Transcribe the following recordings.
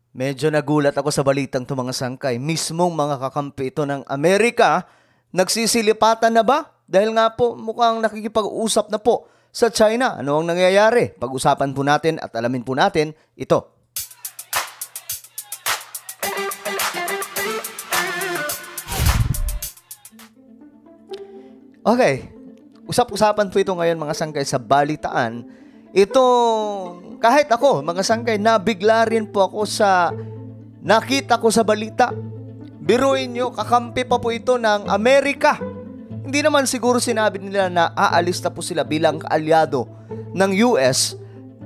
Medyo nagulat ako sa balitang to mga sangkay. Mismong mga kakampi ito ng Amerika, nagsisilipatan na ba? Dahil nga po mukhang nakikipag-usap na po sa China. Ano ang nangyayari? Pag-usapan po natin at alamin po natin ito. Okay, usap-usapan po ito ngayon mga sangkay sa balitaan. Ito, kahit ako mga sangkay, nabigla rin po ako sa nakita ko sa balita. Biruin nyo, kakampi pa po ito ng Amerika. Hindi naman siguro sinabi nila na aalis na po sila bilang kaalyado ng US.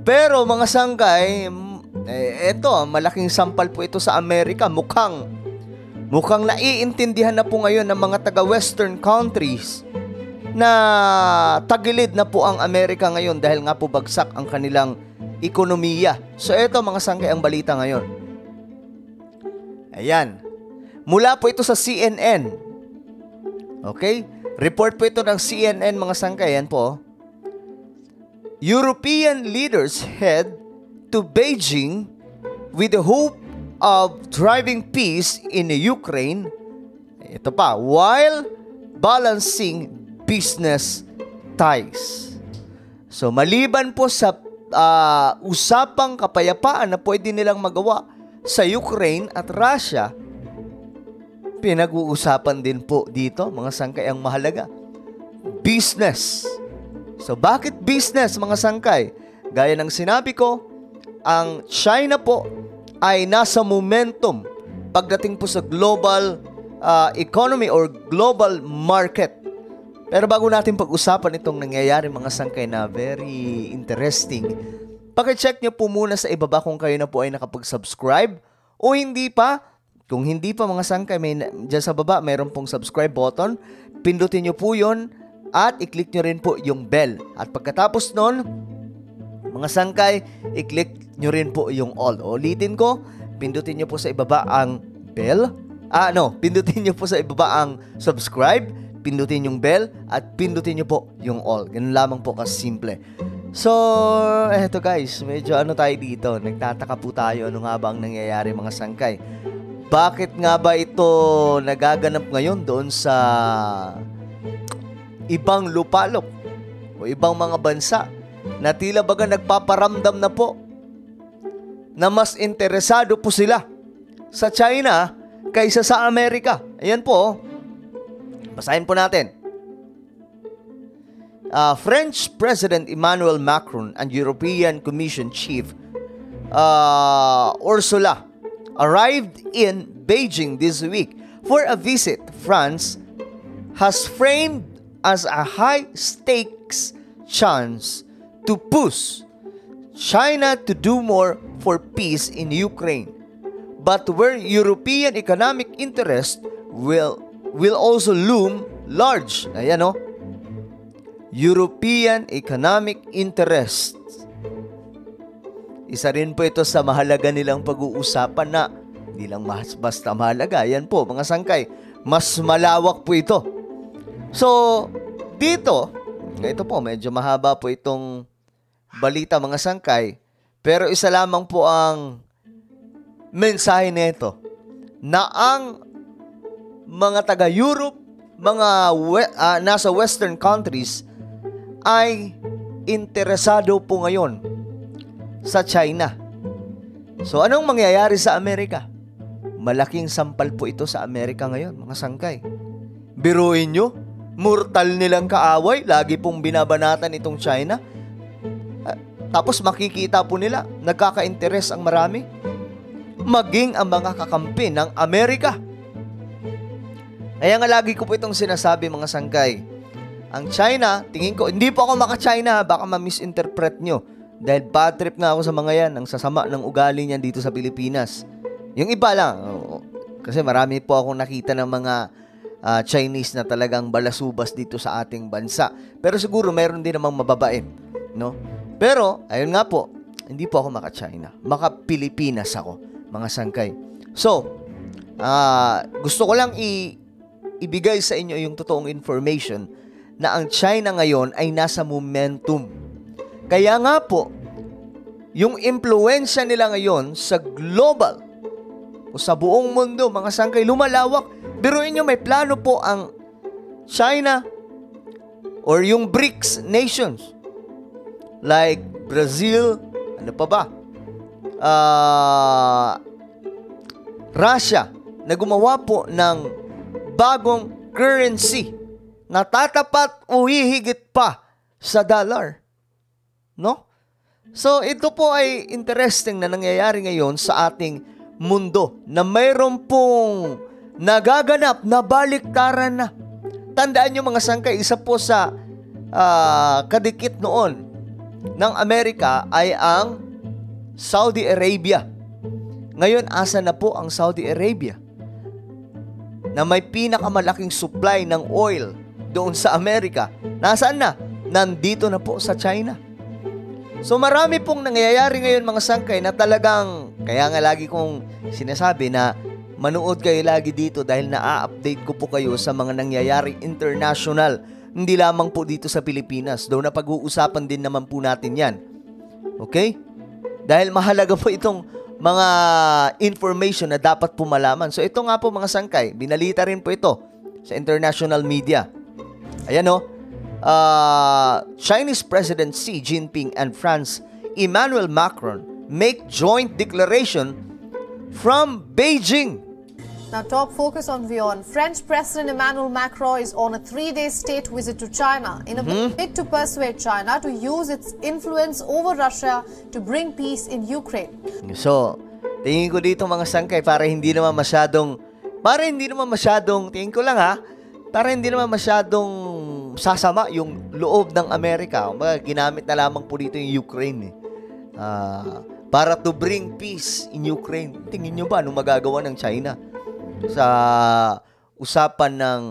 Pero mga sangkay, ito, malaking sampal po ito sa Amerika. Mukhang naiintindihan na po ngayon ng mga taga-Western countries na tagilid na po ang Amerika ngayon dahil nga po bagsak ang kanilang ekonomiya. So ito mga sangkay ang balita ngayon. Ayan. Mula po ito sa CNN. Okay? Report po ito ng CNN mga sangkay. Ayan po. European leaders head to Beijing with the hope of driving peace in Ukraine. Ito pa. While balancing business ties. So maliban po sa usapang kapayapaan na pwede nilang magawa sa Ukraine at Russia, pinag-uusapan din po dito mga sangkay ang mahalaga. Business. So bakit business mga sangkay? Gaya ng sinabi ko, ang China po ay nasa momentum pagdating po sa global economy or global market. Pero bago natin pag-usapan itong nangyayari mga sangkay na very interesting, paki-check nyo po muna sa ibaba kung kayo na po ay nakapag-subscribe o hindi pa. Kung hindi pa mga sangkay, dyan sa baba mayroon pong subscribe button. Pindutin nyo po yun at i-click nyo rin po yung bell. At pagkatapos nun, mga sangkay, i-click nyo rin po yung all. Ulitin ko, pindutin nyo po sa ibaba ang bell. Pindutin nyo po sa ibaba ang subscribe, pindutin yung bell, at pindutin nyo po yung all. Ganun lamang po kasimple. So, eto guys, medyo tayo dito. Nagtataka po tayo ano nga ba ang nangyayari mga sangkay. Bakit nga ba ito nagaganap ngayon doon sa ibang lupalop o ibang mga bansa na tila baga nagpaparamdam na po na mas interesado po sila sa China kaysa sa Amerika. Ayan po. Basahin po natin. French President Emmanuel Macron and European Commission Chief Ursula arrived in Beijing this week for a visit France has framed as a high-stakes chance to push China to do more for peace in Ukraine, but where European economic interest will also loom large. Ayan o. European economic interest. Isa rin po ito sa mahalaga nilang pag-uusapan na hindi lang basta mahalaga. Ayan po mga sangkay. Mas malawak po ito. So, dito, ito po, medyo mahaba po itong balita mga sangkay. Pero isa lamang po ang mensahe nito na ang mga taga-Europe, mga nasa Western countries ay interesado po ngayon sa China. So anong mangyayari sa Amerika? Malaking sampal po ito sa Amerika ngayon, mga sangkay. Biruin nyo, mortal nilang kaaway, lagi pong binabanatan itong China. Tapos makikita po nila, nagkaka-interes ang marami. Maging ang mga kakampi ng Amerika. Kaya nga lagi ko po itong sinasabi mga sangkay. Ang China, tingin ko, hindi po ako maka-China, baka ma-misinterpret nyo. Dahil bad trip nga ako sa mga yan, ang sasama ng ugali niyan dito sa Pilipinas. Yung iba lang, kasi marami po akong nakita ng mga Chinese na talagang balasubas dito sa ating bansa. Pero siguro mayroon din namang mababait, no? Pero, ayun nga po, hindi po ako maka-China. Maka-Pilipinas ako, mga sangkay. So, gusto ko lang ibigay sa inyo yung totoong information na ang China ngayon ay nasa momentum. Kaya nga po, yung impluensya nila ngayon sa global o sa buong mundo, mga sangkay, lumalawak. Biruin nyo, may plano po ang China or yung BRICS nations like Brazil, ano pa ba? Russia, na gumawa po ng bagong currency na tatapat o hihigit pa sa dollar. No? So, ito po ay interesting na nangyayari ngayon sa ating mundo na mayroon pong nagaganap na baliktaran na. Tandaan nyo mga sangkay, isa po sa kadikit noon ng Amerika ay ang Saudi Arabia. Ngayon, asa na po ang Saudi Arabia? Na may pinakamalaking supply ng oil doon sa Amerika. Nasaan na? Nandito na po sa China. So marami pong nangyayari ngayon mga sangkay na talagang, kaya nga lagi kong sinasabi na manood kayo lagi dito dahil na-update ko po kayo sa mga nangyayari international. Hindi lamang po dito sa Pilipinas. Doon na pag-uusapan din naman po natin yan. Okay? Dahil mahalaga po itong mga information na dapat po malaman. So ito nga po mga sangkay, binalita rin po ito sa international media. Ayan o. Chinese President Xi Jinping and France Emmanuel Macron make joint declaration from Beijing. Now, top focus on WION. French President Emmanuel Macron is on a 3-day state visit to China in a bid to persuade China to use its influence over Russia to bring peace in Ukraine. So, tingin ko dito mga sangkay para hindi naman masyadong, tingin ko lang ha, para hindi naman masyadong sasama yung loob ng Amerika. Ginamit na lamang po dito yung Ukraine. Para to bring peace in Ukraine. Tingin nyo ba anong magagawa ng China sa usapan ng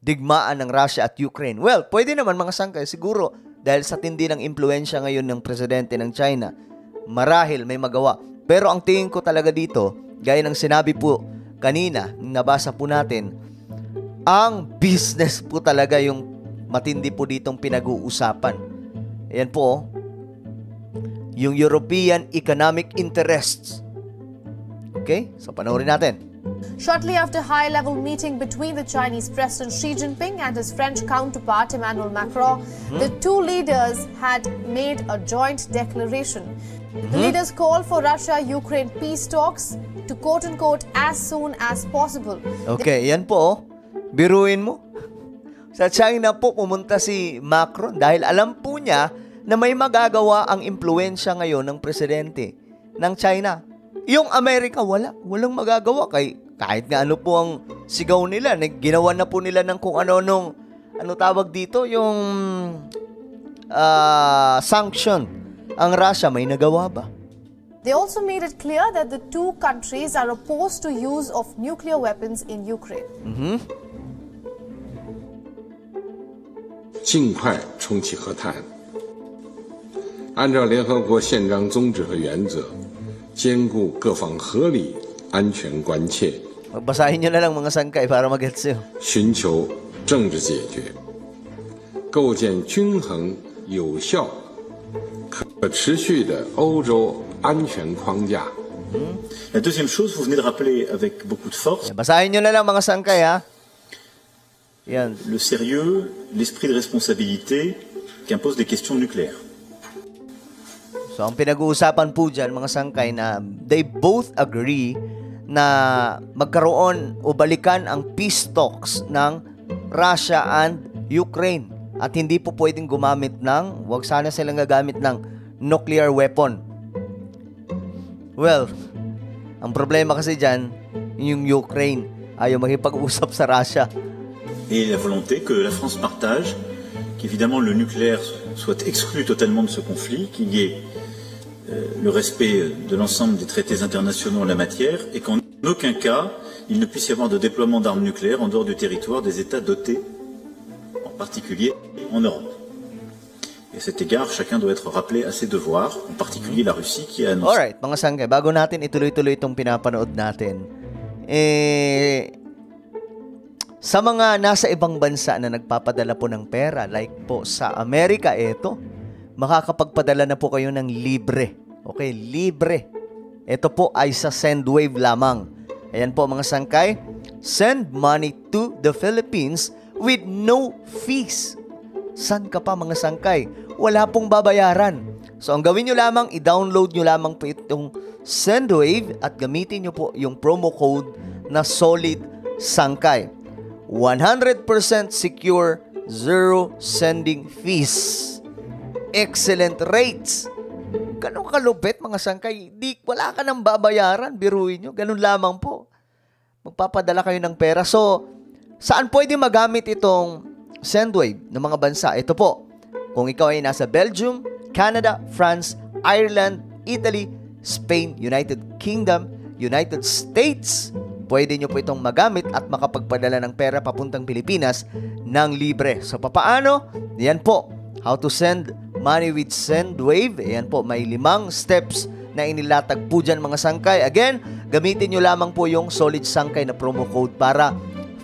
digmaan ng Russia at Ukraine? Well, pwede naman mga sangkay. Siguro, dahil sa tindi ng impluensya ngayon ng presidente ng China, marahil may magawa. Pero ang tingin ko talaga dito, gaya ng sinabi po kanina, nabasa po natin, ang business po talaga yung matindi po ditong pinag-uusapan. Ayan po, yung European economic interests. Okay? So, panoorin natin. Shortly after high-level meeting between the Chinese President Xi Jinping and his French counterpart Emmanuel Macron, the two leaders had made a joint declaration. The leaders called for Russia-Ukraine peace talks to quote-unquote as soon as possible. Okay, yan po. Biruin mo. Sa China po pumunta si Macron dahil alam po niya na may magagawa ang impluensya ngayon ng presidente ng China. Yung Amerika, walang magagawa kahit nga ano po ang sigaw nila. Ginawa na po nila ng kung ano tawag dito, yung sanction. Ang Russia, may nagawa ba? They also made it clear that the two countries are opposed to use of nuclear weapons in Ukraine. 尽快重启和谈，按照联合国宪章宗旨和原则，兼顾各方合理安全关切， Magbasahin nyo na lang mga sangkay para mag-gets nyo. 寻求政治解决，构建均衡、有效、可持续的欧洲安全框架。 La deuxième chose, vous venez de rappeler avec beaucoup de force Basahin nyo na lang mga sangkay ha. Yan. le sérieux, l'esprit de responsabilité qu'impose des questions nucléaires. So, ang pinag-uusapan po dyan, mga sangkay, na they both agree na magkaroon o balikan ang peace talks ng Russia and Ukraine. At hindi po pwedeng gumamit wag sana silang gagamit ng nuclear weapon. Well, ang problema kasi dyan, yung Ukraine ayaw makipag-usap sa Russia. Et la volonté que la France partage, qu'évidemment le nucléaire soit exclu totalement de ce conflit, qu'il y ait le respect de l'ensemble des traités internationaux en la matière, et qu'en aucun cas il ne puisse y avoir de déploiement d'armes nucléaires en dehors du territoire des États dotés, en particulier en Europe. Et à cet égard, chacun doit être rappelé à ses devoirs, en particulier la Russie qui a annoncé... Alright, mga sangkay, bago natin ituloy-tuloy itong pinapanood natin, sa mga nasa ibang bansa na nagpapadala po ng pera, like po sa Amerika, makakapagpadala na po kayo ng libre. Okay, libre. Ito po ay sa SendWave lamang. Ayan po mga sangkay, send money to the Philippines with no fees. San ka pa mga sangkay? Wala pong babayaran. So ang gawin nyo lamang, i-download nyo lamang po itong SendWave at gamitin nyo po yung promo code na Solid Sangkay. 100% secure, zero sending fees. Excellent rates. Ganun kalupit mga sangkay. Wala ka nang babayaran, biruin nyo. Ganun lamang po. Magpapadala kayo ng pera. So, saan pwede magamit itong SendWave ng mga bansa? Ito po. Kung ikaw ay nasa Belgium, Canada, France, Ireland, Italy, Spain, United Kingdom, United States, pwede nyo po itong magamit at makapagpadala ng pera papuntang Pilipinas ng libre. So, papaano? Yan po. How to send money with SendWave. Ayan po, may 5 steps na inilatag po dyan mga sangkay. Again, gamitin nyo lamang po yung Solid Sangkay na promo code para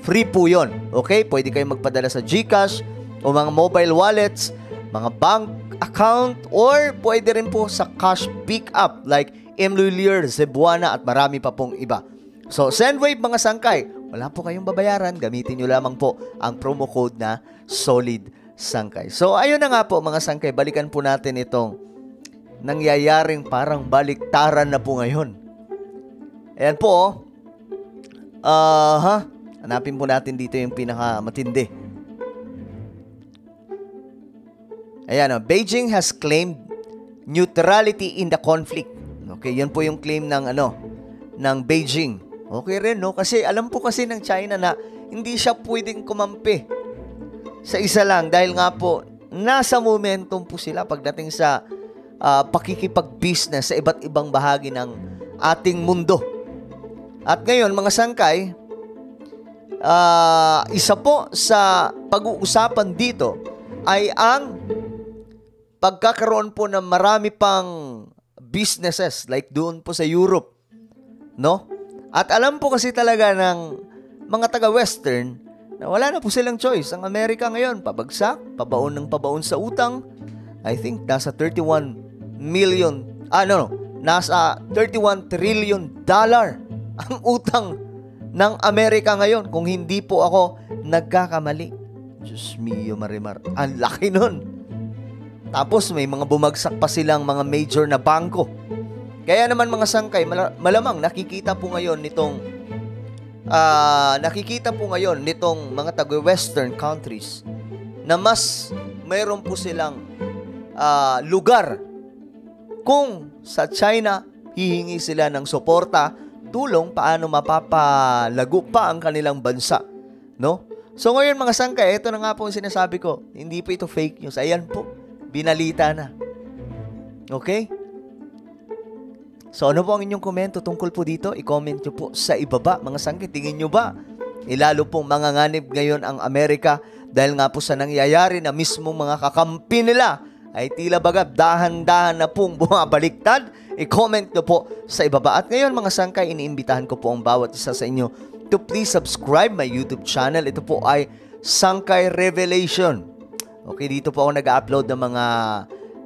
free po yun. Okay? Pwede kayong magpadala sa GCash o mga mobile wallets, mga bank account, or pwede rin po sa cash pick-up like Imlulier, Cebuana at marami pa pong iba. So, SendWave mga sangkay, wala po kayong babayaran. Gamitin nyo lamang po ang promo code na Solid Sangkay. So, ayun na nga po mga sangkay, balikan po natin itong nangyayaring parang baliktaran na po ngayon. Ayan po, hanapin po natin dito yung pinakamatindi. Ayan, Beijing has claimed neutrality in the conflict. Okay, yan po yung claim ng Beijing. Okay rin, no? Kasi alam po kasi ng China na hindi siya pwedeng kumampi sa isa lang dahil nga po nasa momentum po sila pagdating sa pakikipag-business sa iba't ibang bahagi ng ating mundo. At ngayon, mga sangkay, isa po sa pag-uusapan dito ay ang pagkakaroon po ng marami pang businesses like doon po sa Europe, no? At alam po kasi talaga ng mga taga-Western na wala na po silang choice. Ang Amerika ngayon, pabagsak, pabaon ng pabaon sa utang. I think nasa 31 trillion dollar ang utang ng Amerika ngayon. Kung hindi po ako nagkakamali. Diyos mio marimar, ang laki nun. Tapos may mga bumagsak pa silang mga major na bangko. Kaya naman mga sangkay, malamang nakikita po ngayon nitong mga taga-Western countries na mas mayroon po silang lugar kung sa China hihingi sila ng suporta, tulong paano mapapalago pa ang kanilang bansa, no? So ngayon mga sangkay, ito na nga po ang sinasabi ko, hindi po ito fake news. Ayan po, binalita na. Okay? So ano po ang inyong komento tungkol po dito? I-comment nyo po sa ibaba mga sangkay. Tingin nyo ba ilalo pong manganganib ngayon ang Amerika dahil nga po sa nangyayari na mismo mga kakampi nila ay tila baga dahan-dahan na pong bumabaliktad? I-comment nyo po sa ibaba. At ngayon mga sangkay, iniimbitahan ko po ang bawat isa sa inyo to please subscribe my YouTube channel. Ito po ay Sangkay Revelation. Okay, dito po ako nag-upload ng mga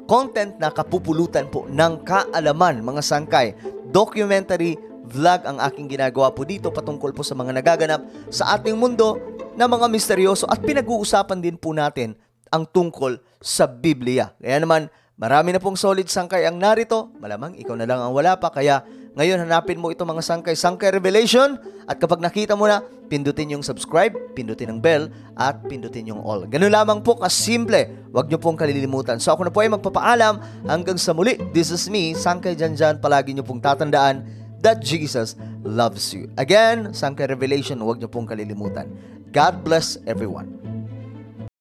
content na kapupulutan po ng kaalaman, mga sangkay. Documentary vlog ang aking ginagawa po dito patungkol po sa mga nagaganap sa ating mundo na mga misteryoso at pinag-uusapan din po natin ang tungkol sa Biblia. Kaya naman, marami na pong solid sangkay ang narito. Malamang ikaw na lang ang wala pa. Kaya ngayon hanapin mo ito mga sangkay, Sangkay Revelation. At kapag nakita mo na, pindutin yung subscribe, pindutin ang bell, at pindutin yung all. Ganun lamang po kasimple. Huwag nyo pong kalilimutan. So ako na po ay magpapaalam hanggang sa muli. This is me, Sangkay Janjan. Palagi nyo pong tatandaan that Jesus loves you. Again, Sangkay Revelation, huwag nyo pong kalilimutan. God bless everyone.